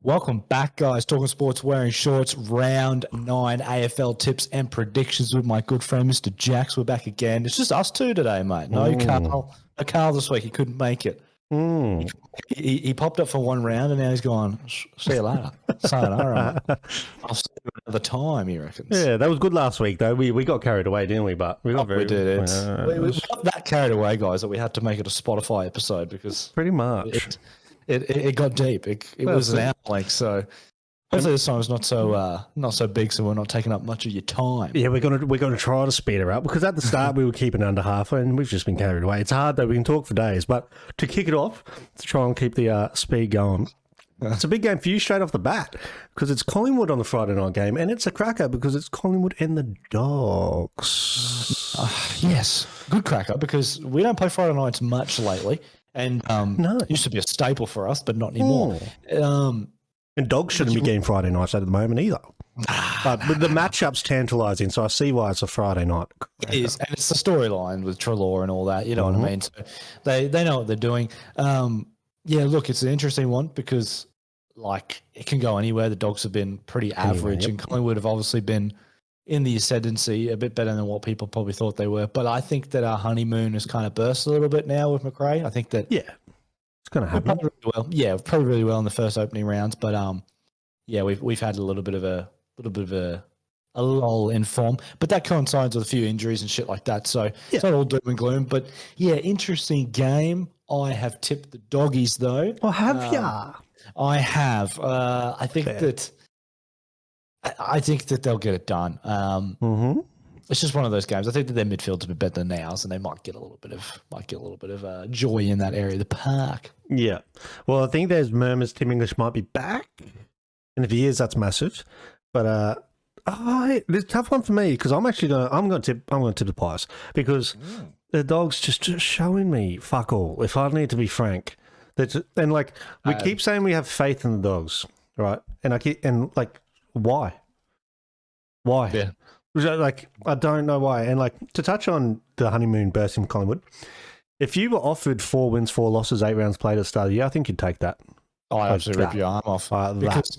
Welcome back, guys. Talking sports, wearing shorts, round 9 AFL tips and predictions with my good friend, Mr. Jax. We're back again. It's just us two today, mate. No Carl. No Carl this week. He couldn't make it. He popped up for one round and now he's gone, see you later. Sayonara, mate. I'll see you another time, he reckons. Yeah, that was good last week, though. We got carried away, didn't we? But we got we did. We got that carried away, guys, that we had to make it a Spotify episode because pretty much it got deep. It was an hour length, so hopefully this time is not so big, so we're not taking up much of your time. Yeah, we're gonna try to speed her up because at the start we were keeping under half, and we've just been carried away. It's hard though. We can talk for days, but to kick it off, to try and keep the speed going. It's a big game for you straight off the bat because it's Collingwood on the Friday night game, and it's a cracker because it's Collingwood and the Dogs. Yes, good cracker because we don't play Friday nights much lately, and no, it used to be a staple for us, but not anymore. And Dogs shouldn't be getting Friday nights at the moment either. But the matchup's tantalising, so I see why it's a Friday night. It is, and it's the storyline with Treloar and all that. You know what I mean? So they know what they're doing. Yeah, look, it's an interesting one because like it can go anywhere. The Dogs have been pretty average, and Collingwood have obviously been in the ascendancy, a bit better than what people probably thought they were. But I think that our honeymoon has kind of burst a little bit now with McRae. I think that it's going to happen. Really probably really well in the first opening rounds, but we've had a little bit of a lull in form, but that coincides with a few injuries and shit like that. So it's not all doom and gloom. But yeah, interesting game. I have tipped the Doggies though. Oh, have ya? I have. I think that they'll get it done. It's just one of those games. I think that their midfield's a bit better than ours, and they might get a little bit of joy in that area of the park. Yeah. Well, I think there's murmurs Tim English might be back, and if he is, that's massive. But it's a tough one for me because I'm going to tip the Pies because the Dogs just showing me fuck all. If I need to be frank, and like we keep saying we have faith in the Dogs, right? And why? Yeah. Like, I don't know why. And like to touch on the honeymoon burst in Collingwood, if you were offered 4 wins, 4 losses, 8 rounds played at the start of the year, I think you'd take that. I absolutely rip your arm off because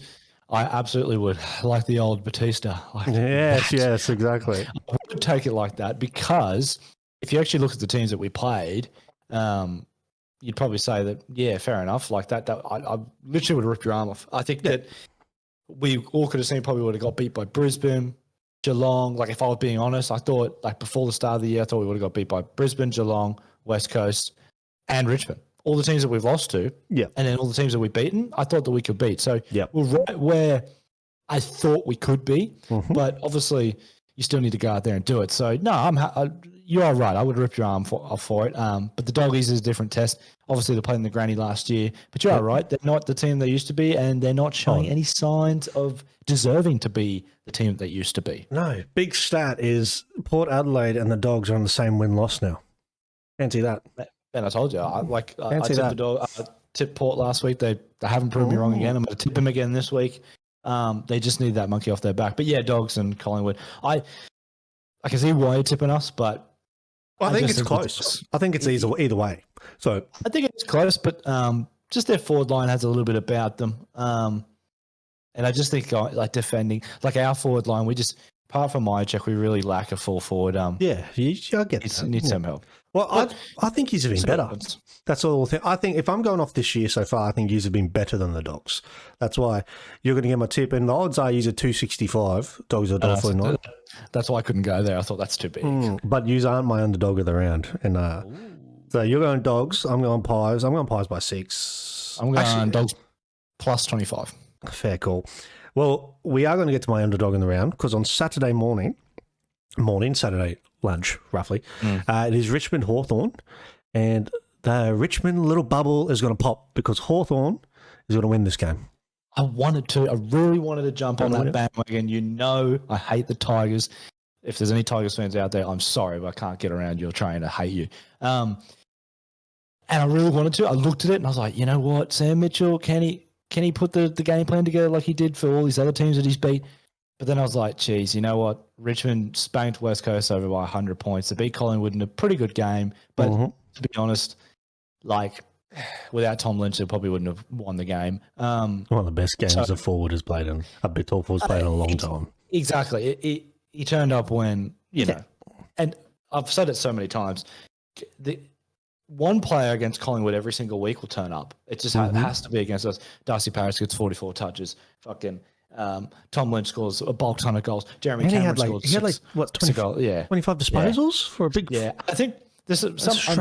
I absolutely would, like the old Batista. Yes, exactly. I would take it like that because if you actually look at the teams that we played, you'd probably say that, yeah, fair enough. Like that I literally would rip your arm off. I think that we all could have seen probably would have got beat by Brisbane, Geelong. Like if I was being honest, I thought like before the start of the year, I thought we would have got beat by Brisbane, Geelong, West Coast, and Richmond. All the teams that we've lost to, and then all the teams that we've beaten, I thought that we could beat. So we're right where I thought we could be, but obviously you still need to go out there and do it. So no, you are right. I would rip your arm off for it. But the Doggies is a different test. Obviously they played in the granny last year, but you are right. They're not the team they used to be, and they're not showing any signs of deserving to be the team that they used to be. No, big stat is Port Adelaide and the Dogs are on the same win-loss now. Fancy that. And I told you, I tipped Port last week. They haven't proved me wrong again. I'm going to tip them again this week. They just need that monkey off their back. But yeah, Dogs and Collingwood. I can see why you're tipping us, but I think it's close. I think it's either way. So I think it's close, but just their forward line has a little bit about them. And I just think like defending, like our forward line, we just apart from Myercheck, we really lack a full forward. I get that. Need some help. Well, I think he's been better. That's all. I think if I'm going off this year so far, I think he's been better than the Dogs. That's why you're going to get my tip. And the odds are he's at 265. Dogs are $1.49. That's why I couldn't go there. I thought that's too big. But you aren't my underdog of the round. And so you're going Dogs. I'm going Pies. I'm going Pies by 6. I'm going Dogs plus 25. Fair call. Well, we are going to get to my underdog in the round because on Saturday Saturday lunch, roughly, it is Richmond Hawthorn, and the Richmond little bubble is going to pop because Hawthorn is going to win this game. I really wanted to jump on that bandwagon. You know, I hate the Tigers. If there's any Tigers fans out there, I'm sorry, but I can't get around your train. I hate you. And I really wanted to. I looked at it and I was like, you know what, Sam Mitchell, can he put the game plan together like he did for all these other teams that he's beat? But then I was like, geez, you know what? Richmond spanked West Coast over by 100 points. They beat Collingwood in a pretty good game. But to be honest, like without Tom Lynch, they probably wouldn't have won the game. One of the best games a forward has played in, a bit tall forward's played in a long time. Exactly. He turned up when, you know, and I've said it so many times, the one player against Collingwood every single week will turn up. It just has to be against us. Darcy Paris gets 44 touches. Fucking Tom Lynch scores a bulk ton of goals. Jeremy Cameron scored he had like what 25 disposals for a big. Yeah, I think there's some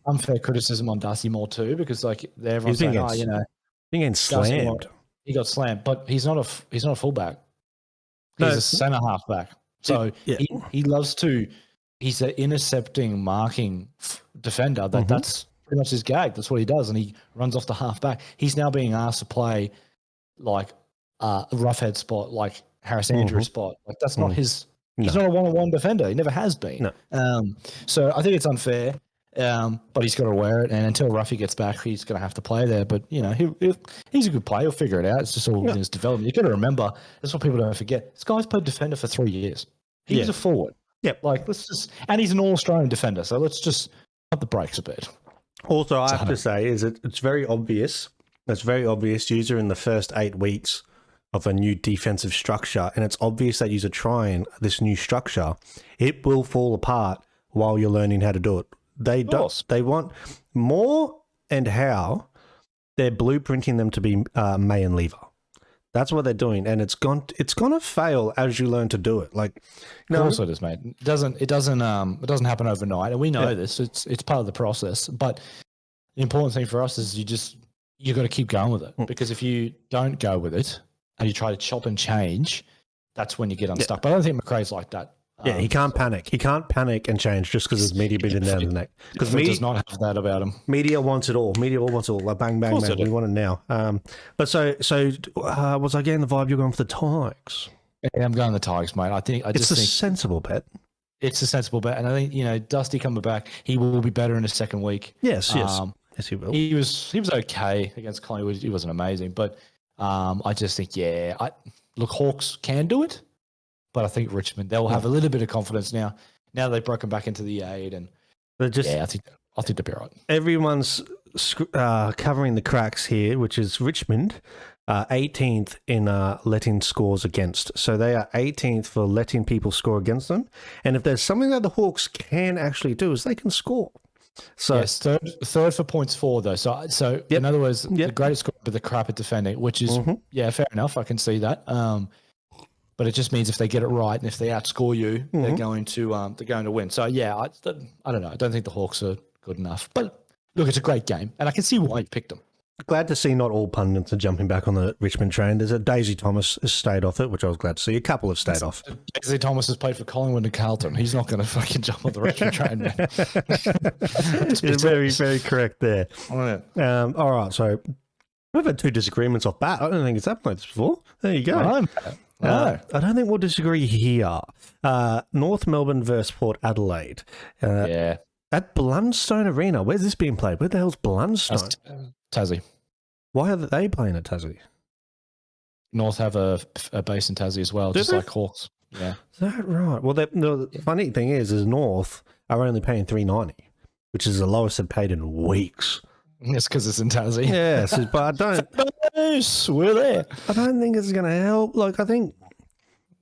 unfair criticism on Darcy Moore too, because like everyone's saying, being getting slammed. He got slammed, but he's not a fullback. He's a centre halfback. So he loves to. He's an intercepting, marking defender. That's pretty much his gag. That's what he does, and he runs off the halfback. He's now being asked to play like a roughhead spot, like Harris Andrews spot. Like that's not his. He's not a one-on-one defender. He never has been. No. So I think it's unfair. But he's got to wear it, and until Ruffy gets back, he's going to have to play there. But you know, he's a good player. He'll figure it out. It's just all in his development. You got to remember, that's what people don't forget. This guy's played defender for 3 years. He's a forward. Yep. Like and he's an all-Australian defender. So let's just pump the brakes a bit. Also, I have to say, it's very obvious. It's very obvious. You're in the first 8 weeks of a new defensive structure, and it's obvious that you're trying this new structure. It will fall apart while you're learning how to do it. They don't. They want more, and how they're blueprinting them to be May and Lever. That's what they're doing, and it's gonna fail as you learn to do it. Like, of course it is, mate. It doesn't happen overnight, and we know this. It's part of the process. But the important thing for us is you got to keep going with it, because if you don't go with it and you try to chop and change, that's when you get unstuck. But I don't think McRae's like that. He can't panic. He can't panic and change just because his media beat him down the neck. Because media does not have that about him. Media wants it all. Media wants it all. Like bang, bang, bang. We want it now. But so was I getting the vibe you're going for the Tigers? Yeah, I'm going the Tigers, mate. I think it's a sensible bet. It's a sensible bet, and I think Dusty coming back, he will be better in his second week. Yes, yes, he will. He was okay against Collingwood. He wasn't amazing, but I just think Hawks can do it. But I think Richmond, they'll have a little bit of confidence now. Now they've broken back into the 8, and I think they'll be all right. Everyone's covering the cracks here, which is Richmond, 18th in letting scores against. So they are 18th for letting people score against them. And if there's something that the Hawks can actually do, is they can score. So yes, third for points for though. So in other words, the greatest score, but the crap at defending, which is fair enough. I can see that. But it just means if they get it right and if they outscore you, they're going to win. So I don't know. I don't think the Hawks are good enough. But look, it's a great game, and I can see why you picked them. Glad to see not all pundits are jumping back on the Richmond train. There's a Daisy Thomas has stayed off it, which I was glad to see. A couple have stayed off. Daisy Thomas has played for Collingwood and Carlton. He's not going to fucking jump on the Richmond train, man. You're very, very correct there. Oh, yeah. All right, so we've had 2 disagreements off bat. I don't think it's happened like this before. There you go. I don't think we'll disagree here. North Melbourne versus Port Adelaide. At Blundstone Arena. Where's this being played? Where the hell's Blundstone? Tassie. Why are they playing at Tassie? North have a base in Tassie as well, just like Hawks. Yeah. Is that right? Well, the funny thing is North are only paying $3.90, which is the lowest they've paid in weeks. It's because it's in Tassie. Yes, but I don't. We're there. I don't think it's going to help. Like, I think.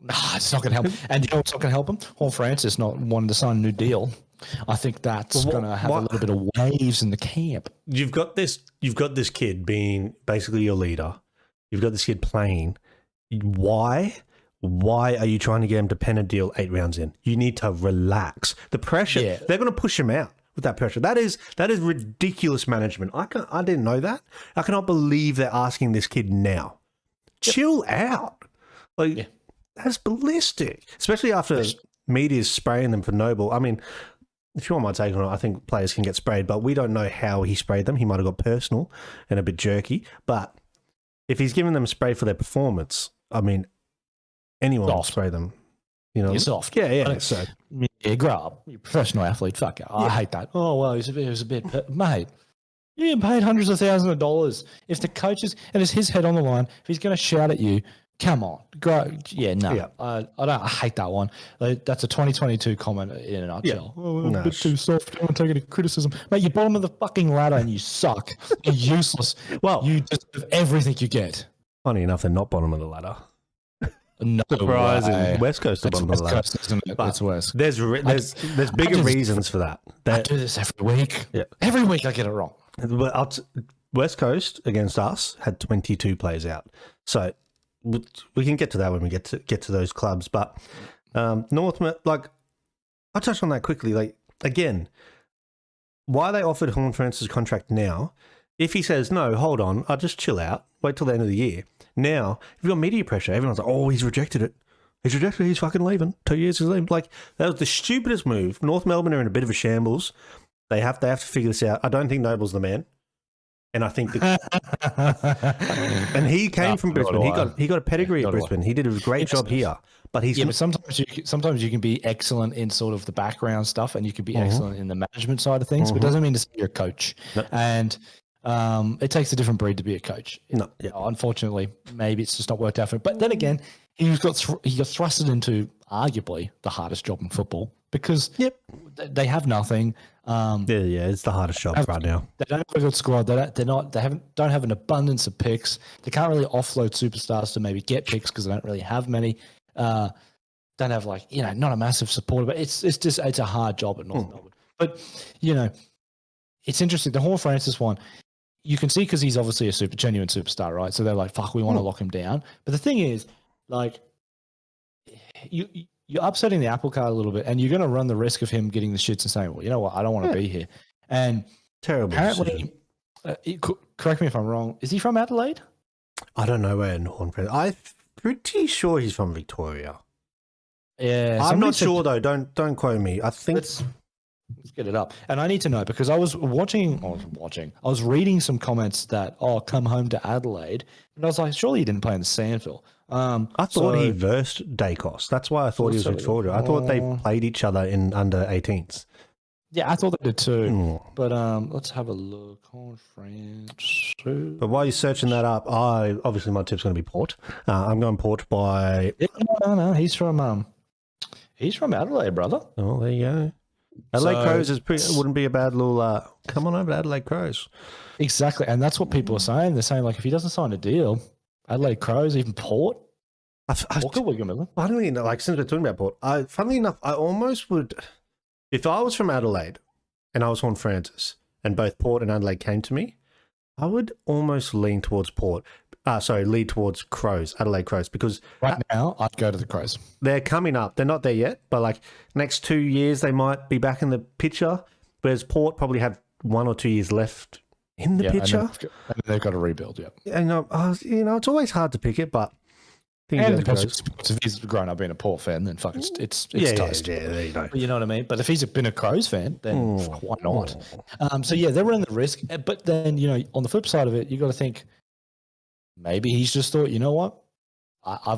Nah, it's not going to help. And you know what's not going to help them? Horn Francis not wanting to sign a new deal. I think that's going to have a little bit of waves in the camp. You've got this kid being basically your leader. You've got this kid playing. Why are you trying to get him to pen a deal 8 rounds in? You need to relax. The pressure. Yeah. They're going to push him out with that pressure. That is ridiculous management. I didn't know that. I cannot believe they're asking this kid now. Yep. Chill out. Like that's ballistic. Especially after media's spraying them for Noble. I mean, if you want my take on it, I think players can get sprayed, but we don't know how he sprayed them. He might have got personal and a bit jerky. But if he's giving them spray for their performance, I mean, anyone will spray them. You know, you're soft. Yeah. So grow up. You're a professional athlete. Fuck it. I hate that. Oh well, it was a bit, mate. You're getting paid hundreds of thousands of dollars. If the coaches and it's his head on the line, if he's going to shout at you Come on, yeah, no, Yeah. I don't. I hate that one. That's a 2022 comment in a nutshell. Yeah. Oh, No, a bit too soft. Don't take any criticism, mate. You're bottom of the fucking ladder and you suck. You're useless. Well, you deserve everything you get. funny enough, they're not bottom of the ladder. No Surprising. way. West Coast are It's bottom of the West ladder. Coast, isn't it? But It's West. There's bigger reasons for that. I do this every week. Yeah. Every week I get it wrong. But West Coast against us had 22 players out. So we can get to that when we get to those clubs. But North, like, I'll touch on that quickly. Like, again, why they offered Horn Francis' contract now, if he says, no, hold on, I'll just chill out, wait till the end of the year. Now, if you've got media pressure, everyone's like, oh, he's rejected it. He's rejected it. He's fucking leaving. 2 years he's leaving. Like, that was the stupidest move. North Melbourne are in a bit of a shambles. They have to figure this out. I don't think Noble's the man. And I think and he came from Brisbane. He got a pedigree at Brisbane. He did a great job here. But he's but sometimes you can be excellent in sort of the background stuff, and you can be excellent in the management side of things. But it doesn't mean to say you're a coach. No. And it takes a different breed to be a coach. No, yeah. Unfortunately, maybe it's just not worked out for him. But then again, he got thrusted into arguably the hardest job in football because they have nothing. It's the hardest job right now. They don't have a good squad. Don't have an abundance of picks. They can't really offload superstars to maybe get picks because they don't really have many. Don't have not a massive supporter, but it's a hard job at North Melbourne. But it's interesting. The Horn Francis one, you can see because he's obviously a genuine superstar, right? So they're like, fuck, we want to lock him down. But the thing is, like, you're upsetting the apple cart a little bit, and you're going to run the risk of him getting the shits and saying, well, you know what, I don't want to be here. And terrible. Apparently, correct me if I'm wrong, is he from Adelaide? I don't know where in Horn Francis. I'm pretty sure he's from Victoria. Yeah. I'm not sure, though. Don't quote me. I think... Let's get it up. And I need to know because I was reading some comments that, come home to Adelaide. And I was like, surely he didn't play in the Sandville. I thought he versed Dacos. That's why I thought he was Victoria. I thought they played each other in under 18s. Yeah, I thought they did too. But let's have a look. Horn Francis. But while you're searching that up, obviously my tip's going to be Port. I'm going Port by... No, he's from Adelaide, brother. Oh, there you go. Adelaide Crows wouldn't be a bad little come on over to Adelaide Crows. Exactly, and that's what people are saying. They're saying, like, if he doesn't sign a deal, Adelaide Crows, even Port. Funnily enough, like, since we're talking about Port, funnily enough, I almost would, if I was from Adelaide and I was Horn Francis and both Port and Adelaide came to me, I would almost lean towards lean towards Crows, Adelaide Crows, because right now I'd go to the Crows. They're coming up. They're not there yet, but like next 2 years they might be back in the picture. Whereas Port probably have 1 or 2 years left in the picture. And they've got to rebuild. Yeah, it's always hard to pick it, but if he's grown up being a Port fan, then fuck it's toast. Yeah, there you go. You know what I mean? But if he's been a Crows fan, then why not? They're running the risk. But then on the flip side of it, you got to think maybe he's just thought, you know what? I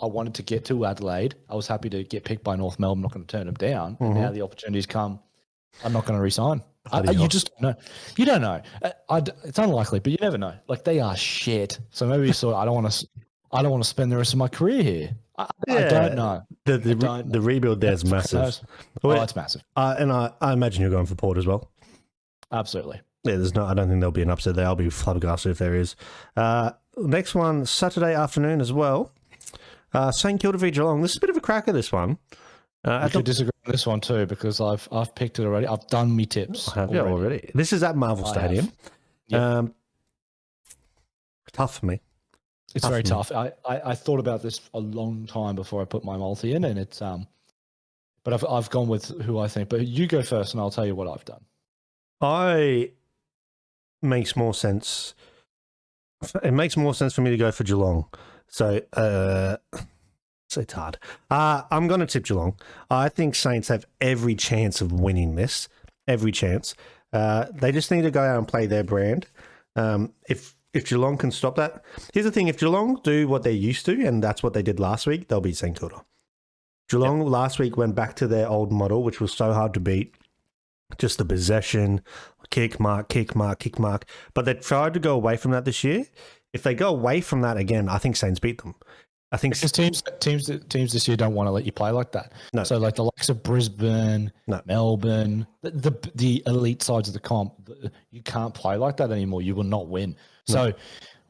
wanted to get to Adelaide. I was happy to get picked by North Melbourne. I'm not going to turn him down. And now the opportunities come. I'm not going to resign. You just don't know. You don't know. It's unlikely, but you never know. Like, they are shit. So maybe you thought, I don't want to spend the rest of my career here. I don't know. The rebuild there is massive. It's massive. And I imagine you're going for Port as well. Absolutely. Yeah, I don't think there'll be an upset there. I'll be flabbergasted if there is. Next one, Saturday afternoon as well. St Kilda v Geelong. This is a bit of a cracker, this one. I could disagree on this one too because I've picked it already. I've done me tips. Already. This is at Marvel Stadium. Yep. Tough for me. It's very tough. I thought about this a long time before I put my multi in, and it's but I've gone with who I think. But you go first, and I'll tell you what I've done. Makes more sense. It makes more sense for me to go for Geelong. So it's hard. I'm going to tip Geelong. I think Saints have every chance of winning this. Every chance. They just need to go out and play their brand. If Geelong can stop that. Here's the thing. If Geelong do what they're used to, and that's what they did last week, they'll beat St Kilda. Geelong last week went back to their old model, which was so hard to beat. Just the possession, kick, mark. But they tried to go away from that this year. If they go away from that again, I think Saints beat them. I think because teams this year don't want to let you play like that. No. So like the likes of Brisbane, Melbourne, the elite sides of the comp, you can't play like that anymore. You will not win. So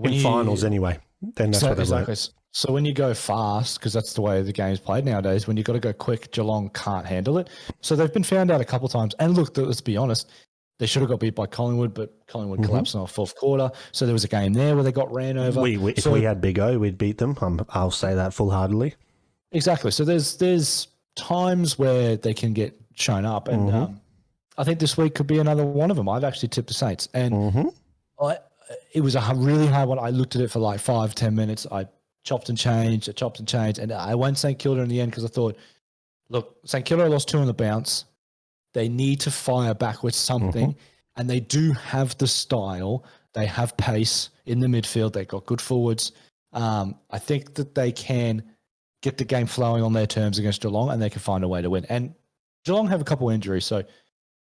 in finals anyway, then that's what they've exactly. learned. So when you go fast, because that's the way the game's played nowadays, when you got to go quick, Geelong can't handle it. So they've been found out a couple of times. And look, let's be honest, they should have got beat by Collingwood, but Collingwood collapsed in the fourth quarter. So there was a game there where they got ran over. If we had Big O, we'd beat them. I'll say that full-heartedly. Exactly. So there's times where they can get shown up, and I think this week could be another one of them. I've actually tipped the Saints, and it was a really hard one. I looked at it for like 5-10 minutes. I chopped and changed, and I went St Kilda in the end because I thought, look, St Kilda lost 2 on the bounce. They need to fire back with something, and they do have the style. They have pace in the midfield. They've got good forwards. I think that they can get the game flowing on their terms against Geelong, and they can find a way to win. And Geelong have a couple of injuries, so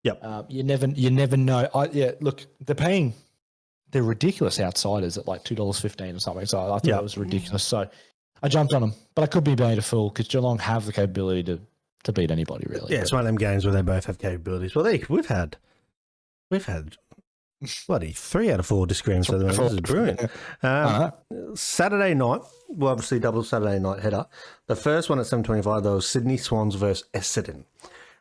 you never know. Look, they're ridiculous outsiders at like $2.15 or something. So I thought that was ridiculous. So I jumped on them, but I could be made a fool because Geelong have the capability to beat anybody, really. Yeah, it's one of them games where they both have capabilities. Well, we've had bloody 3 out of 4 disagreements. So this is brilliant. Saturday night, well, obviously double Saturday night header. The first one at 7:25, though, was Sydney Swans versus Essendon.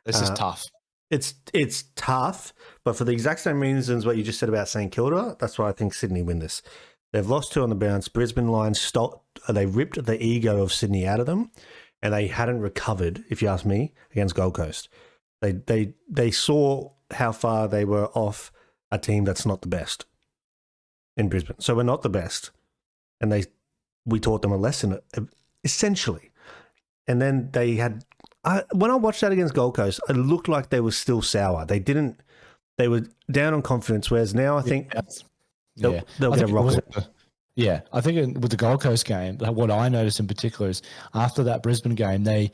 This is tough. It's tough, but for the exact same reasons what you just said about St Kilda, that's why I think Sydney win this. They've lost 2 on the bounce. Brisbane Lions they ripped the ego of Sydney out of them, and they hadn't recovered, if you ask me, against Gold Coast. They saw how far they were off a team that's not the best in Brisbane. So we're not the best, and we taught them a lesson, essentially. And then they had... when I watched that against Gold Coast, it looked like they were still sour. They were down on confidence, whereas now I think they'll get a rocket. Yeah, I think with the Gold Coast game, what I noticed in particular is after that Brisbane game, I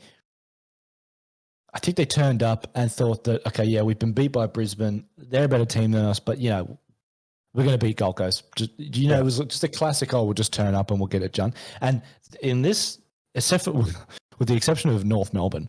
think they turned up and thought that, okay, yeah, we've been beat by Brisbane. They're a better team than us, but, we're going to beat Gold Coast. It was just a classic, we'll just turn up and we'll get it done. And in this, except for... with the exception of North Melbourne,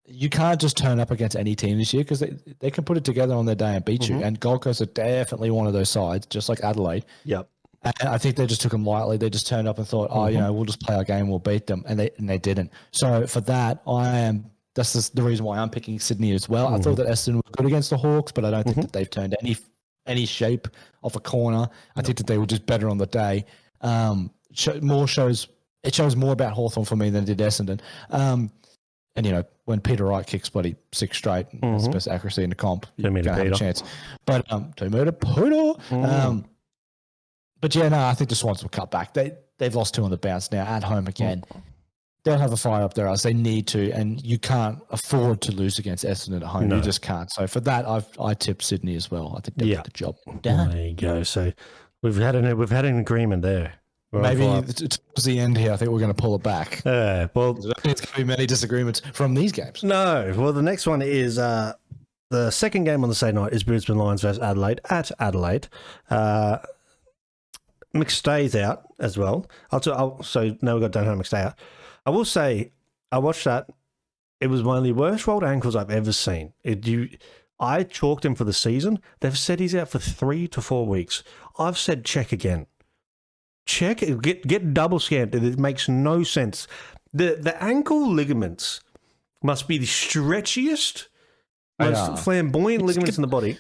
you can't just turn up against any team this year because they can put it together on their day and beat you. And Gold Coast are definitely one of those sides, just like Adelaide. Yep. And I think they just took them lightly. They just turned up and thought, we'll just play our game, we'll beat them, and they didn't. So for that, that's the reason why I'm picking Sydney as well. I thought that Essendon was good against the Hawks, but I don't think that they've turned any shape off a corner. I think that they were just better on the day. It shows more about Hawthorn for me than it did Essendon. And, when Peter Wright kicks bloody 6 straight, that's the best accuracy in the comp, you're going to have a chance. But, but I think the Swans will cut back. They've lost 2 on the bounce now at home again. They'll have a fire up their ass. They need to, and you can't afford to lose against Essendon at home. No. You just can't. So for that, I tipped Sydney as well. I think they'll get the job done. There you go. So we've had an agreement there. Maybe towards the end here, I think we're going to pull it back. Well, there's going to be many disagreements from these games. No. Well, the next one is the second game on the same night is Brisbane Lions versus Adelaide at Adelaide. McStay's out as well. So now we've got Dunham McStay out. I will say, I watched that. It was one of the worst rolled ankles I've ever seen. I chalked him for the season. They've said he's out for 3 to 4 weeks. I've said check again. Check, get double scanned. It makes no sense. The ankle ligaments must be the stretchiest, most flamboyant ligaments in the body.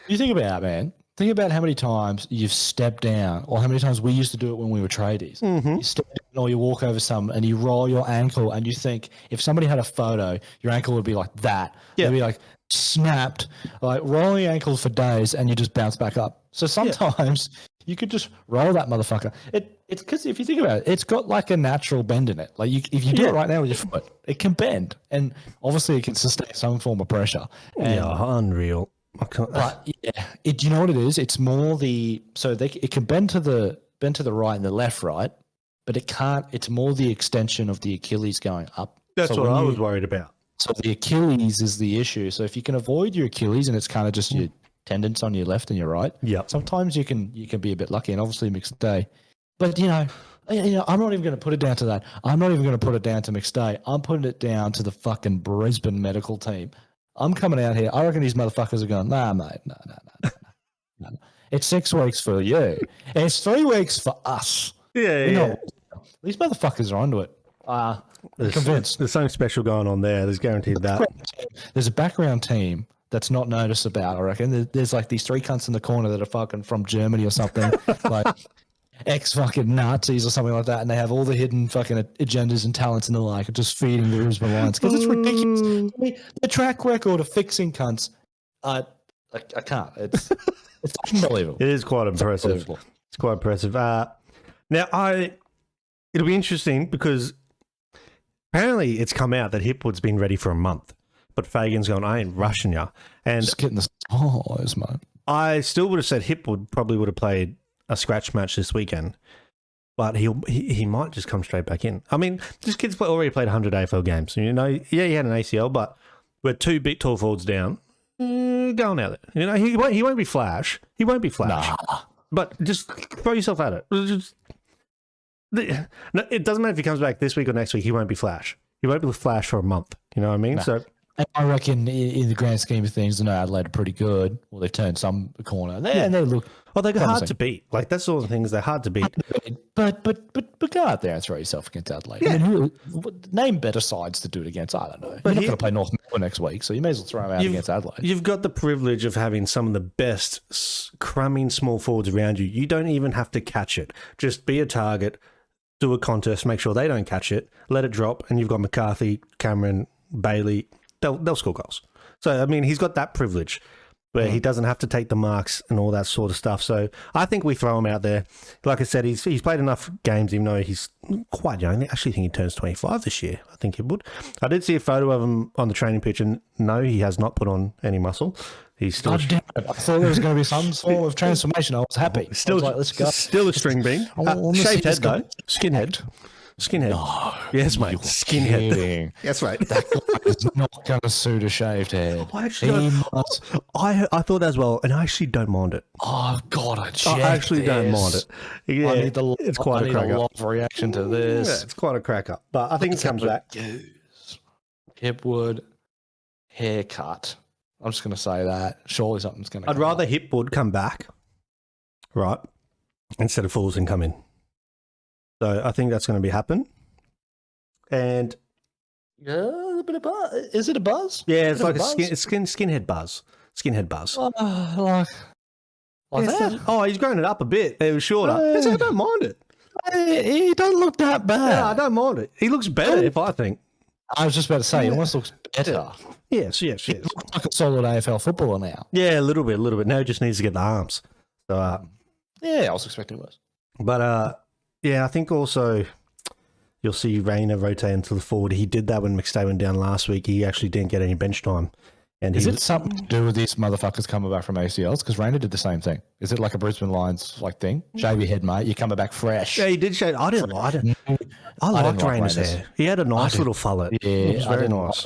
You think about it, man. Think about how many times you've stepped down, or how many times we used to do it when we were tradies. You step down or you walk over someone and you roll your ankle, and you think if somebody had a photo, your ankle would be like that. Yeah. It'd be like snapped, like rolling ankles for days, and you just bounce back up. So sometimes you could just roll that motherfucker. It's because if you think about it, it's got like a natural bend in it. Like if you do it right now with your foot, it can bend, and obviously it can sustain some form of pressure. And, unreal. But do you know what it is? It's more it can bend to the right and the left, right, but it can't. It's more the extension of the Achilles going up. That's what I was worried about. So the Achilles is the issue. So if you can avoid your Achilles and it's kind of just your tendons on your left and your right, sometimes you can be a bit lucky, and obviously mixed day. But I'm not even going to put it down to that. I'm not even going to put it down to McStay. I'm putting it down to the fucking Brisbane medical team. I'm coming out here. I reckon these motherfuckers are going, nah, mate, no. It's 6 weeks for you. It's 3 weeks for us. Yeah. These motherfuckers are onto it. Convinced. There's something special going on there. There's guaranteed that. There's a background team that's not noticed about, I reckon. There's like these 3 cunts in the corner that are fucking from Germany or something. Like ex-fucking Nazis or something like that, and they have all the hidden fucking agendas and talents and the like, just feeding the Brisbane Lions because it's ridiculous. I mean, the track record of fixing cunts, I can't. It's unbelievable. It is quite impressive. It's quite impressive. Now, it'll be interesting because apparently it's come out that Hipwood's been ready for a month, but Fagan's gone, I ain't rushing you. And just getting the size, mate. I still would have said Hipwood probably would have played a scratch match this weekend, but he might just come straight back in. I mean, this kid's already played 100 AFL games. He had an ACL, but we're 2 big tall forwards down. Going at it. He won't be flash. He won't be flash. Nah. But just throw yourself at it. It doesn't matter if he comes back this week or next week. He won't be flash. He won't be flash for a month. You know what I mean? Nah. So I reckon in the grand scheme of things, Adelaide are pretty good. Well, they've turned some corner. And they look. Oh, they're hard to beat. Like, that's all the things. They're hard to beat. But go out there and throw yourself against Adelaide. Yeah. I mean, name better sides to do it against. I don't know. But you're not going to play North Melbourne next week, so you may as well throw them out against Adelaide. You've got the privilege of having some of the best crumbing small forwards around you. You don't even have to catch it. Just be a target, do a contest, make sure they don't catch it, let it drop, and you've got McCarthy, Cameron, Bailey. They'll score goals. So, I mean, he's got that privilege where he doesn't have to take the marks and all that sort of stuff. So I think we throw him out there. Like I said, he's played enough games, even though he's quite young. I actually think he turns 25 this year. I think he would. I did see a photo of him on the training pitch, and no, he has not put on any muscle. He's still. God damn it. I thought there was going to be some form of transformation. I was happy. Still, like, let's go. Still a string bean. Shaved head though. Skinhead. No, yes, mate. Skinhead. Kidding. Yes, mate. That guy is not going to suit a shaved head. I thought as well, and I actually don't mind it. Oh God, I actually don't mind it. Yeah, it's quite a crack up. Reaction to this. Yeah, it's quite a crack up, but I think it comes back. Hipwood haircut. I'm just going to say that. Surely something's going to. I'd rather Hipwood come back, right, instead of Fullerton come in. So I think that's going to be happen. And a bit of buzz. Is it a buzz? Yeah, it's like a skinhead buzz. Skinhead buzz. Like that? Oh, he's grown it up a bit. It was shorter. I don't mind it. He doesn't look that bad. Yeah, I don't mind it. He looks better, if I think. I was just about to say, he almost looks better. Yes. He looks like a solid AFL footballer now. Yeah, a little bit. Now he just needs to get the arms. So, yeah, I was expecting worse. But, yeah, I think also you'll see Rayner rotate into the forward. He did that when McStay went down last week. He actually didn't get any bench time. And is it something to do with these motherfuckers coming back from ACLs? Because Rayner did the same thing. Is it like a Brisbane Lions thing? Shave your head, mate. You're coming back fresh. Yeah, he did shave. I liked Rayner's hair. He had a nice little fullet. Yeah, it was very nice.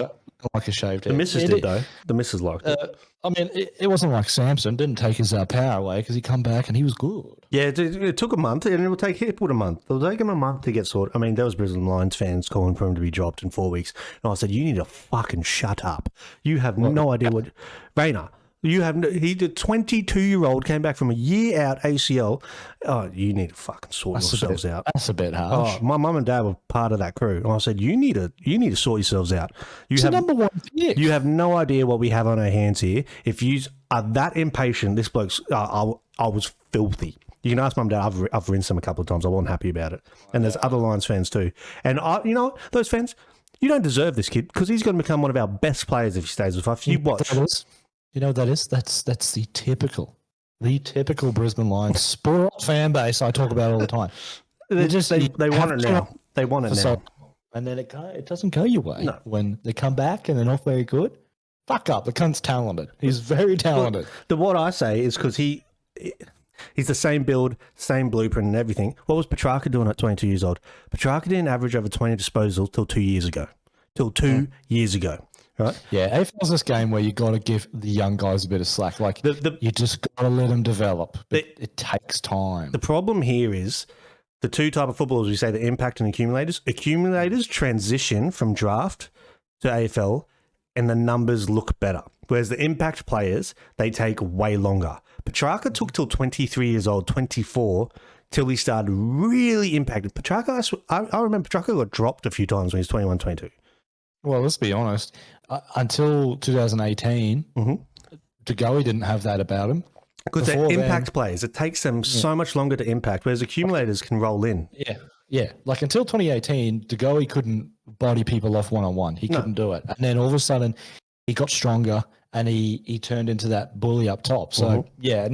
Like a shaved head. The missus did, though. The missus liked it. I mean, it wasn't like Samson. Didn't take his power away because he come back and he was good. Yeah, it took a month, and it will take Hipwood a month. It'll take him a month to get sorted. I mean, there was Brisbane Lions fans calling for him to be dropped in 4 weeks. And I said, you need to fucking shut up. You have no idea what... Rayner, he the 22-year-old came back from a year out ACL. Oh, you need to fucking sort yourselves out. That's a bit harsh. Oh, my mum and dad were part of that crew. And I said, you need to sort yourselves out. It's number one pick. You have no idea what we have on our hands here. If you are that impatient, this bloke's... I was filthy. You can ask mum and dad. I've rinsed them a couple of times. I wasn't happy about it. And there's other Lions fans too. And those fans, you don't deserve this kid because he's going to become one of our best players if he stays with us. You watch. You know what that is? That's the typical Brisbane Lions sport fan base I talk about all the time. They want it now. They want it now. And then it doesn't go your way. No. When they come back and they're not very good, fuck up. The cunt's talented. He's very talented. What I say is because he's the same build, same blueprint and everything. What was Petrarca doing at 22 years old? Petrarca didn't average over 20 disposals till 2 years ago. Years ago. Right? Yeah, AFL's this game where you got to give the young guys a bit of slack. Like, you just got to let them develop. It takes time. The problem here is the two type of footballers we say the impact and accumulators. Accumulators transition from draft to AFL, and the numbers look better. Whereas the impact players, they take way longer. Petrarca took till 23 years old, 24, till he started really impacting. Petrarca, I remember Petrarca got dropped a few times when he was 21, 22. Well, let's be honest. Until 2018, DeGoey didn't have that about him. Because they're impact players. It takes them so much longer to impact, whereas accumulators can roll in. Yeah. Like until 2018, DeGoey couldn't body people off one-on-one. He couldn't do it. And then all of a sudden, he got stronger and he turned into that bully up top. So,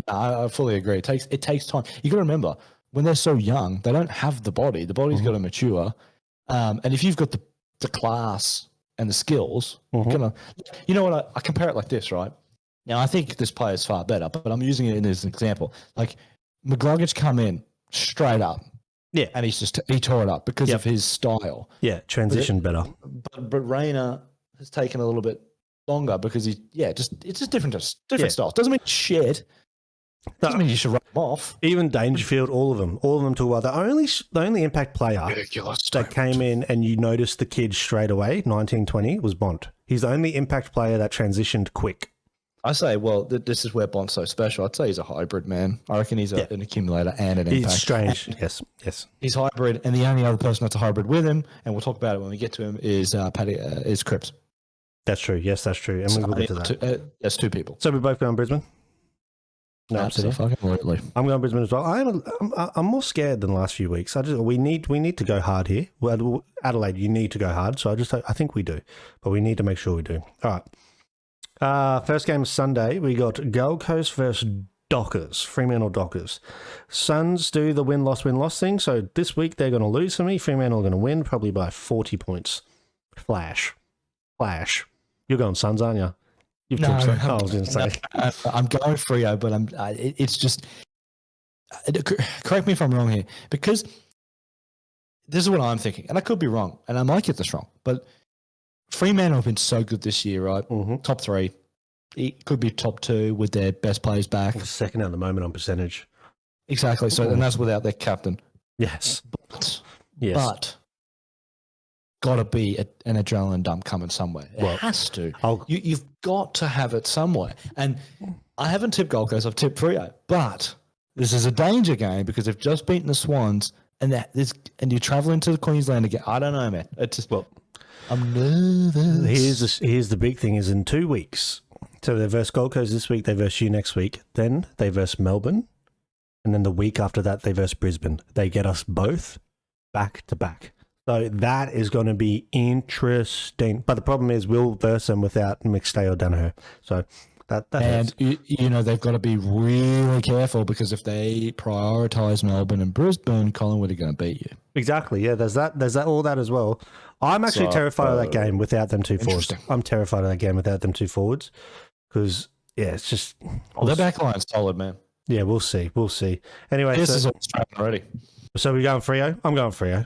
I fully agree. It takes time. You got to remember, when they're so young, they don't have the body. The body's got to mature. And if you've got the class and the skills, you know what? I compare it like this, right? Now, I think this player is far better, but I'm using it as an example. Like, McGluggage come in straight up. Yeah. And he tore it up because of his style. Yeah, transition better. But Rayner has taken a little bit longer because it's just different styles. Doesn't mean shit. Doesn't mean you should run them off. Even Dangerfield, all of them took a while. The only impact player that came in and you noticed the kid straight away, 1920, was Bont. He's the only impact player that transitioned quick. I say, well, this is where Bont's so special. I'd say he's a hybrid, man. I reckon he's an accumulator and an impact. He's strange. Yes. He's hybrid, and the only other person that's a hybrid with him, and we'll talk about it when we get to him, is Cripps. That's true. Yes, that's true. And we'll get to that. That's two people. So we both go on Brisbane? No, absolutely. I'm going Brisbane as well. I'm more scared than the last few weeks. We need to go hard here. Well, Adelaide, you need to go hard. So I think we do, but we need to make sure we do. All right. First game Sunday, we got Gold Coast versus Dockers, Fremantle Dockers. Suns do the win-loss thing, so this week they're going to lose for me. Fremantle are going to win, probably by 40 points. Flash. You're going Suns, aren't you? You've no, I was going to say. I'm going Freo, but it's just... Correct me if I'm wrong here, because this is what I'm thinking, and I could be wrong, and I might get this wrong, but Fremantle have been so good this year, right? Top 3. It could be top 2 with their best players back. Second at the moment on percentage. Exactly. So, and that's without their captain. Yes. But got to be an adrenaline dump coming somewhere. It has to. You've got to have it somewhere. And I haven't tipped Gold Coast. I've tipped Freo. But this is a danger game because they've just beaten the Swans, and you're traveling to Queensland again. I don't know, man. It's just I'm nervous. Here's the big thing: is in 2 weeks. So they verse Gold Coast this week. They verse you next week. Then they verse Melbourne, and then the week after that they verse Brisbane. They get us both back to back. So that is going to be interesting. But the problem is we'll verse them without McStay or Danaher. So that and they've got to be really careful because if they prioritise Melbourne and Brisbane, Collingwood are going to beat you. Exactly. Yeah. There's that. All that as well. I'm actually terrified of that game without them two forwards. I'm terrified of that game without them two forwards because it's just. Their backline's solid, man. Yeah, we'll see. Anyway, this is all strapping already. So we're going Freo. I'm going Freo.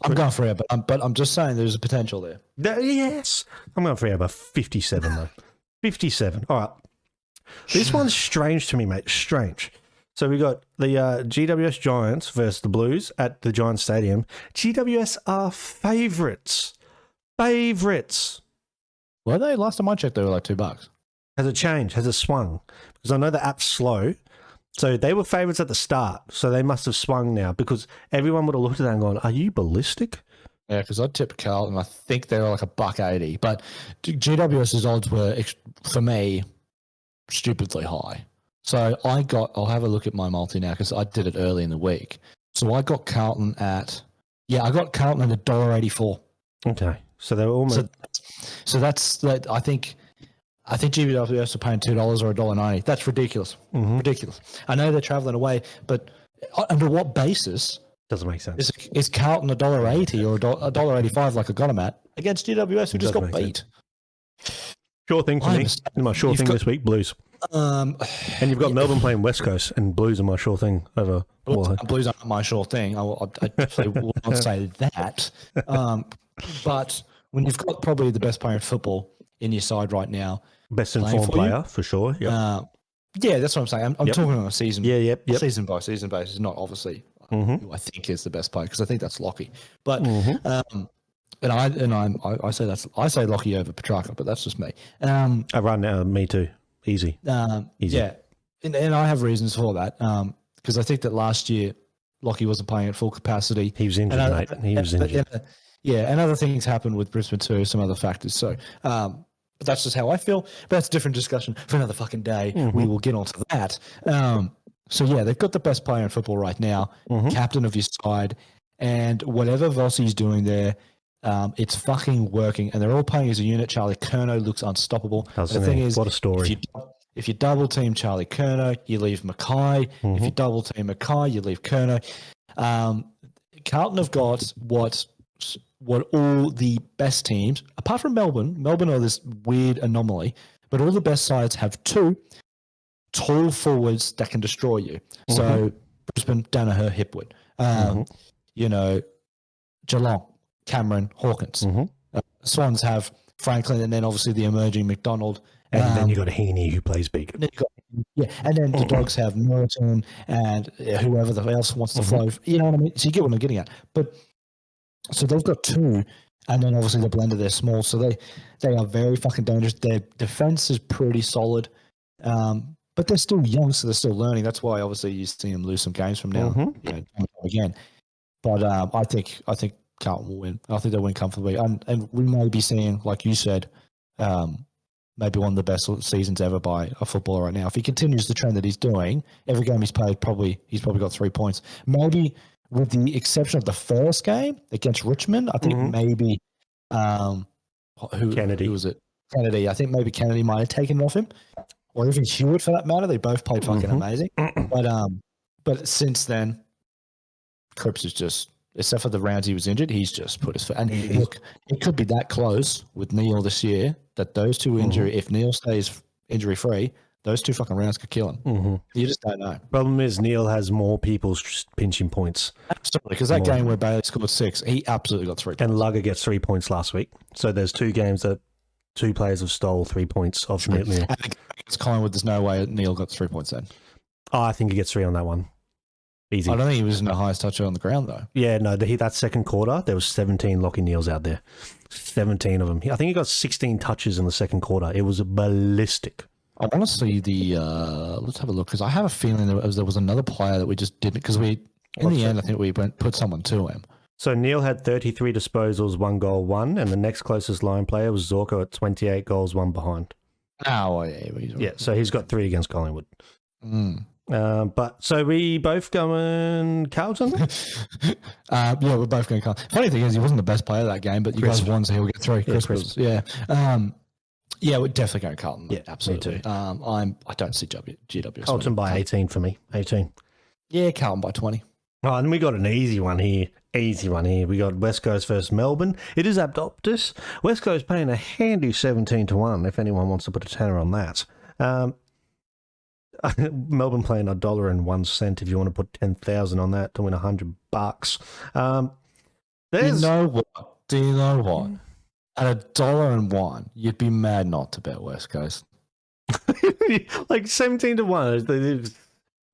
I'm going Freo, but I'm just saying there's a potential there. Yes, I'm going Freo by 57 though. 57. All right. This one's strange to me, mate. Strange. So we got the GWS Giants versus the Blues at the Giants Stadium. GWS are favourites. Were they? Last time I checked, they were like $2. Has it changed? Has it swung? Because I know the app's slow. So they were favourites at the start. So they must have swung now because everyone would have looked at that and gone, are you ballistic? Yeah, because I tipped Carlton. I think they were like $1.80. But GWS's odds were, for me, stupidly high. So I'll have a look at my multi now because I did it early in the week. So I got Carlton at $1.84. Okay. So they were almost. So that's that. I think GWS are paying $2 or $1.90. That's ridiculous. Ridiculous. I know they're traveling away, but under what basis? Doesn't make sense. Is Carlton $1.80 or $1.85 like I got them at against GWS who just got beat? Sure thing for me. My sure thing this week, Blues. And you've got Melbourne playing West Coast, and Blues are my sure thing over. Blues aren't my sure thing. I definitely will not say that. But when you've got probably the best player in football in your side right now, best informed player for sure. Yeah, that's what I'm saying. I'm talking on a season. Yep. Season by season basis, not obviously who I think is the best player, because I think that's Lachie. But and I say Lachie over Petrarca, but that's just me. I run now. Me too. Easy. Easy. Yeah, and I have reasons for that. Because I think that last year Lachie wasn't playing at full capacity. He was injured, mate. He was injured. And other things happened with Brisbane too, some other factors. So, but that's just how I feel. But that's a different discussion for another fucking day. We will get onto that. So yeah, they've got the best player in football right now, captain of his side, and whatever Vossi's doing there, it's fucking working. And they're all playing as a unit. Charlie Curnow looks unstoppable. The thing is, what a story. If you double team Charlie Curnow, you leave Mackay. If you double team Mackay, you leave Curnow. Carlton have got what all the best teams, apart from Melbourne are this weird anomaly, but all the best sides have two tall forwards that can destroy you. So Brisbane, Danaher, Hipwood. Geelong, Cameron, Hawkins. Swans have Franklin, and then obviously the emerging McDonald. And then you got Heaney who plays big. And then the Dogs have Norton and whoever else wants to flow. You know what I mean? So you get what I'm getting at. But so they've got two, and then obviously the blend of their small. So they are very fucking dangerous. Their defense is pretty solid, but they're still young, so they're still learning. That's why obviously you see them lose some games from now again. But I think Carlton will win. I think they'll win comfortably, and we may be seeing, like you said, maybe one of the best seasons ever by a footballer right now. If he continues the trend that he's doing, every game he's played, he's probably got 3 points. Maybe with the exception of the first game against Richmond, I think maybe Kennedy. Who was it? Kennedy. I think maybe Kennedy might have taken it off him, or even Hewitt for that matter. They both played fucking amazing. But since then, Cripps is just, except for the rounds he was injured, he's just put his foot. And look, it could be that close with Neale this year that those two if Neale stays injury free, those two fucking rounds could kill him. You just don't know. Problem is Neale has more people pinching points. Absolutely, because that game where Bailey scored 6, he absolutely got 3 points. And Lugger gets 3 points last week. So there's 2 games that 2 players have stole 3 points off Neale. I think against Collingwood, there's no way Neale got 3 points then. Oh, I think he gets 3 on that one. Easy. I don't think he was in the highest toucher on the ground, though. Yeah, no, that second quarter, there was 17 Lachie Neales out there. 17 of them. I think he got 16 touches in the second quarter. It was ballistic. I want to see let's have a look, because I have a feeling there was another player that we just didn't, because in the end, I think we put someone to him. So Neale had 33 disposals, 1 goal, 1, and the next closest line player was Zorko at 28 goals, 1 behind. Oh, yeah. So he's got 3 against Collingwood. But so we both going Carlton? Yeah, we're both going Carlton. Funny thing is, he wasn't the best player of that game, but you guys won, so he'll get 3. Cripps. Yeah. Yeah, we're definitely going Carlton. Yeah, absolutely. I don't see GW. Carlton by 18 for me. 18. Yeah, Carlton by 20. Oh, and we got an easy one here. We got West Coast versus Melbourne. It is Abdoptus. West Coast paying a handy 17-1 if anyone wants to put a tenner on that. Melbourne playing $1.01 if you want to put 10,000 on that to win $100. Do you know what? At $1.01, you'd be mad not to bet West Coast. Like 17-1.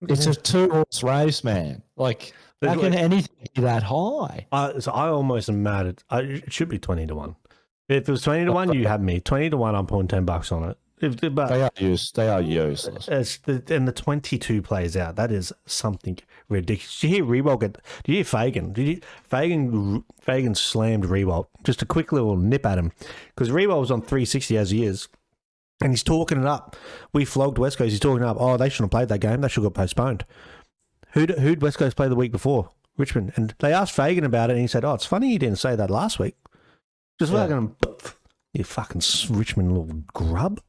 It's a 2-horse race, man. Like, how can anything be that high? So I almost am mad at. It should be 20-1. If it was 20-1, you have me. 20-1, I'm putting $10 on it. But they are useless. And the 22 plays out. That is something ridiculous. Did you hear Rewalt Did you hear Fagan? Fagan slammed Rewalt. Just a quick little nip at him. Because Rewalt was on 360 as he is. And he's talking it up. We flogged West Coast. He's talking it up. Oh, they shouldn't have played that game. They should have got postponed. Who'd West Coast play the week before? Richmond. And they asked Fagan about it, and he said, oh, it's funny you didn't say that last week. Just fucking, you fucking Richmond little grub.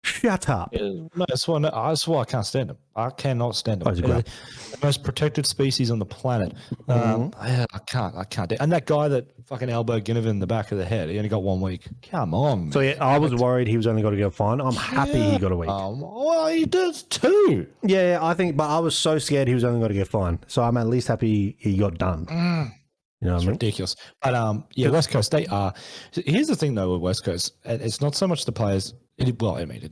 Shut up. Yeah, no, that's why I can't stand them. I cannot stand them. They're the most protected species on the planet. I can't. And that guy that fucking elbowed Ginnivan in the back of the head, he only got 1 week. Come on, man. So yeah, I was worried he was only going to go fine. I'm happy he got a week. Well, he does too. Yeah, I think, but I was so scared he was only going to get fined. So I'm at least happy he got done. You know what I mean? Ridiculous. But West Coast, they are. Here's the thing though with West Coast, it's not so much the players. It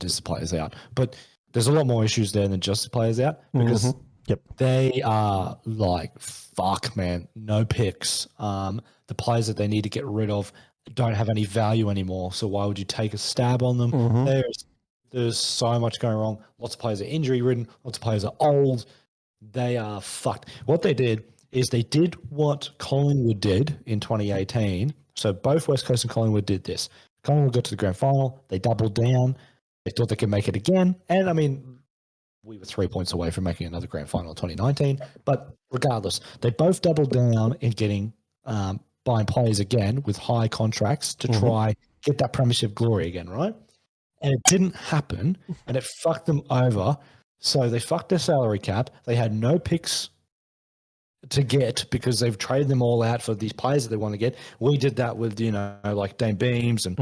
is the players out, but there's a lot more issues there than just the players out, because Yep. They are like, fuck, man, no picks. The players that they need to get rid of don't have any value anymore. So why would you take a stab on them? Mm-hmm. There's so much going wrong. Lots of players are injury ridden. Lots of players are old. They are fucked. What they did is they did what Collingwood did in 2018. So both West Coast and Collingwood did this. Collingwood got to the grand final. They doubled down. They thought they could make it again. And I mean, we were 3 points away from making another grand final in 2019. But regardless, they both doubled down in getting buying players again with high contracts to try get that premiership glory again, right? And it didn't happen, and it fucked them over. So they fucked their salary cap. They had no picks to get because they've traded them all out for these players that they want to get. We did that with, like Dane Beams and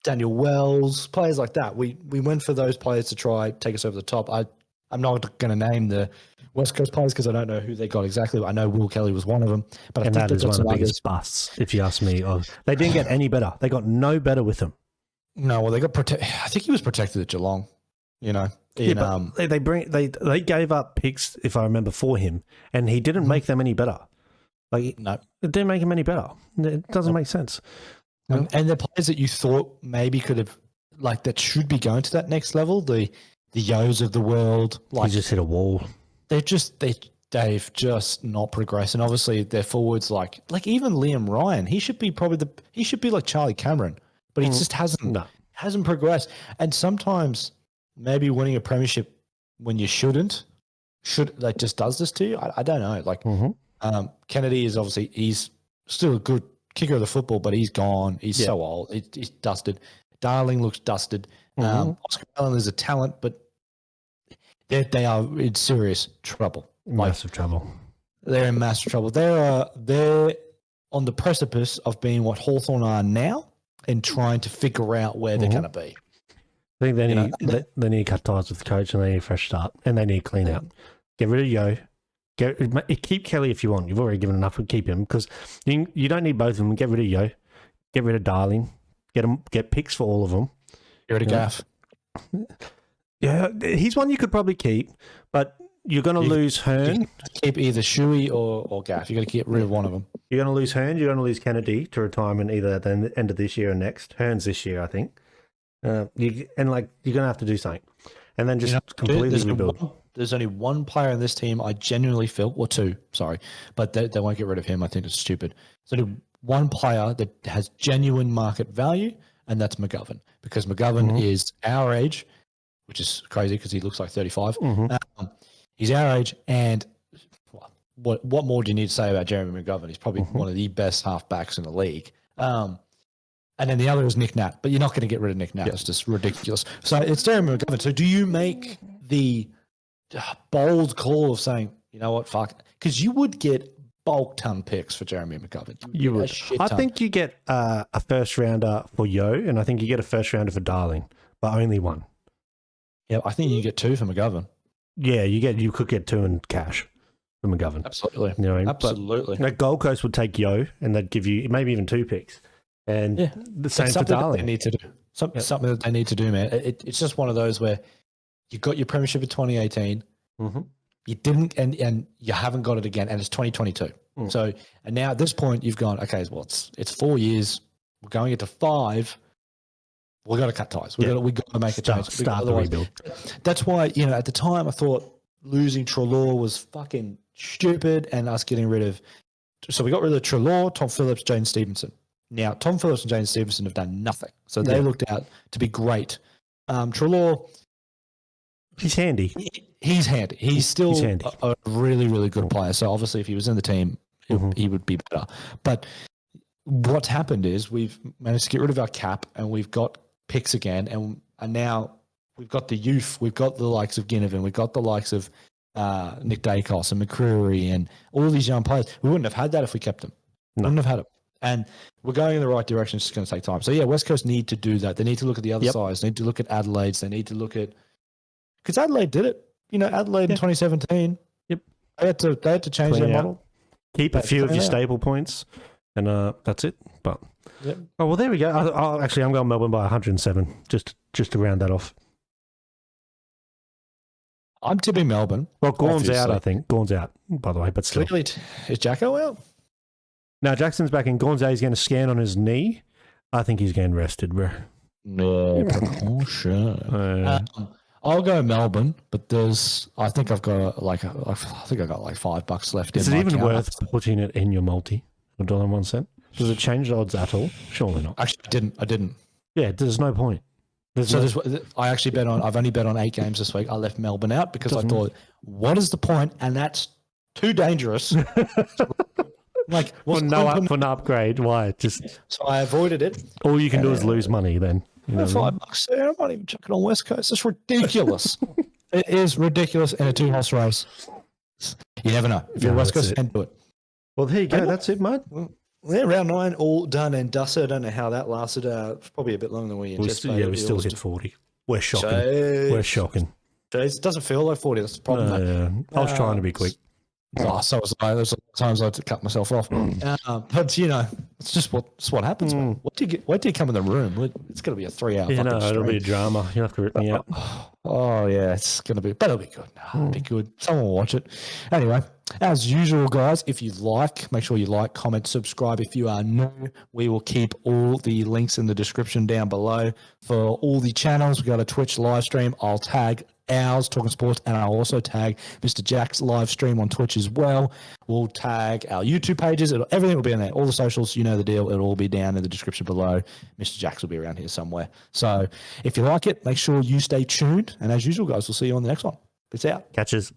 Daniel Wells, players like that. We went for those players to try take us over the top. I'm not going to name the West Coast players because I don't know who they got exactly. I know Will Kelly was one of them. But and I think that is one of the biggest busts, if you ask me. They didn't get any better. They got no better with them. No, well, they got I think he was protected at Geelong. They gave up picks, if I remember, for him, and he didn't make them any better. No, it didn't make him any better. It doesn't make sense. And the players that you thought maybe could have, like, that should be going to that next level, the Yos of the world, like, he just hit a wall. They've just not progressed, and obviously their forwards, like even Liam Ryan, he should be like Charlie Cameron, but he just hasn't progressed. And sometimes maybe winning a premiership when you shouldn't just does this to you. I don't know. Like Kennedy is obviously he's still a good kicker of the football, but he's gone. He's so old. He's dusted. Darling looks dusted. Oscar Allen is a talent, but they are in serious trouble. Massive trouble. They're in massive trouble. They're on the precipice of being what Hawthorn are now and trying to figure out where they're going to be. I think they need to cut ties with the coach and they need a fresh start and they need to clean out. Get rid of Yo. Keep Kelly if you want. You've already given enough. Keep him because you don't need both of them. Get rid of Yo. Get rid of Darling. Get picks for all of them. Get rid of Gaff. Yeah, he's one you could probably keep, but you're going to lose Hearn. Keep either Shuey or Gaff. You're going to get rid of one of them. You're going to lose Hearn. You're going to lose Kennedy to retirement either at the end of this year or next. Hearn's this year, I think. You're going to have to do something. And then just completely rebuild. There's only one player in this team I genuinely feel, or two, sorry, but they won't get rid of him. I think it's stupid. There's only one player that has genuine market value, and that's McGovern. Because McGovern is our age, which is crazy because he looks like 35. He's our age, and what more do you need to say about Jeremy McGovern? He's probably one of the best halfbacks in the league. And then the other is Nick Nat, but you're not going to get rid of Nick Nat. It's just ridiculous. So it's Jeremy McGovern. So do you make the bold call of saying, you know what, fuck? Because you would get bulk ton picks for Jeremy McGovern. You would. I think you get a first rounder for Yo, and I think you get a first rounder for Darling, but only one. Yeah, I think you get two for McGovern. Yeah, you could get two in cash for McGovern. Absolutely. Absolutely. But Gold Coast would take Yo, and they'd give you maybe even two picks. And the same for Darling. They need to do. Something that they need to do, man. It's just one of those where you got your premiership in 2018. You didn't, and you haven't got it again, and it's 2022. So, and now at this point, you've gone, okay, well, it's 4 years. We're going into 5. We've got to cut ties. We've got to make a change. Start the rebuild. That's why, at the time I thought losing Treloar was fucking stupid and us getting rid of. So we got rid of Treloar, Tom Phillips, Jane Stevenson. Now, Tom Phillips and Jane Stevenson have done nothing. So they looked out to be great. Treloar. He's handy. He's handy. He's still a really, really good player. So obviously if he was in the team, he would be better. But what's happened is we've managed to get rid of our cap and we've got picks again, and now we've got the youth. We've got the likes of Ginnivan. We've got the likes of Nick Dacos and McCreary and all these young players. We wouldn't have had that if we kept them. Wouldn't have had them. And we're going in the right direction. It's just going to take time. So, West Coast need to do that. They need to look at the other sides. They need to look at Adelaide's. They need to look at – because Adelaide did it. Adelaide in 2017. Yep. They had to change their model. Keep a few of your stable points, and that's it. But oh well, there we go. I'm going Melbourne by 107, just to round that off. I'm tipping Melbourne. Well, Gawn's out, obviously. I think. Gawn's out, by the way, but still. Clearly, is Jacko out? Now, Jackson's back in. Gawn's out. He's going to scan on his knee. I think he's getting rested, bro. No, precaution. I'll go Melbourne, but I think I've got like $5 left. Is in it my even account. worth putting it in your multi? $1.01? Does it change the odds at all? Surely not. Actually, I didn't. Yeah, there's no point. I actually bet on. I've only bet on 8 games this week. I left Melbourne out because I thought, what is the point? And that's too dangerous. Like, for no upgrade. Why? Just so I avoided it. All you can do is lose money then. You know $5 there. I'm not even chucking on West Coast. It's ridiculous. It is ridiculous in a 2-horse race. You never know. If you're West Coast, and do it. Well, there you go. That's it, mate. Yeah, round 9, all done and dusted. I don't know how that lasted. It's probably a bit longer than we anticipated. We still hit 40. We're shocking. We're shocking. It doesn't feel like 40. That's the problem. I was trying to be quick. So was I. There's times I had to cut myself off. But it's just what happens. Man. Wait till you come in the room. It's going to be a 3-hour. Yeah, no, it'll be a drama. You'll have to rip me out. Oh yeah, it's going to be, but it'll be good. It'll be good. Someone will watch it. Anyway, as usual, guys, if you like, make sure you like, comment, subscribe. If you are new, we will keep all the links in the description down below for all the channels. We got a Twitch live stream. I'll tag ours, Talking Sports, and I'll also tag Mr. Jack's live stream on Twitch as well. We'll tag our YouTube pages. Everything will be in there. All the socials, you know the deal. It'll all be down in the description below. Mr. Jack's will be around here somewhere. So if you like it, make sure you stay tuned. And as usual, guys, we'll see you on the next one. Peace out. Catches.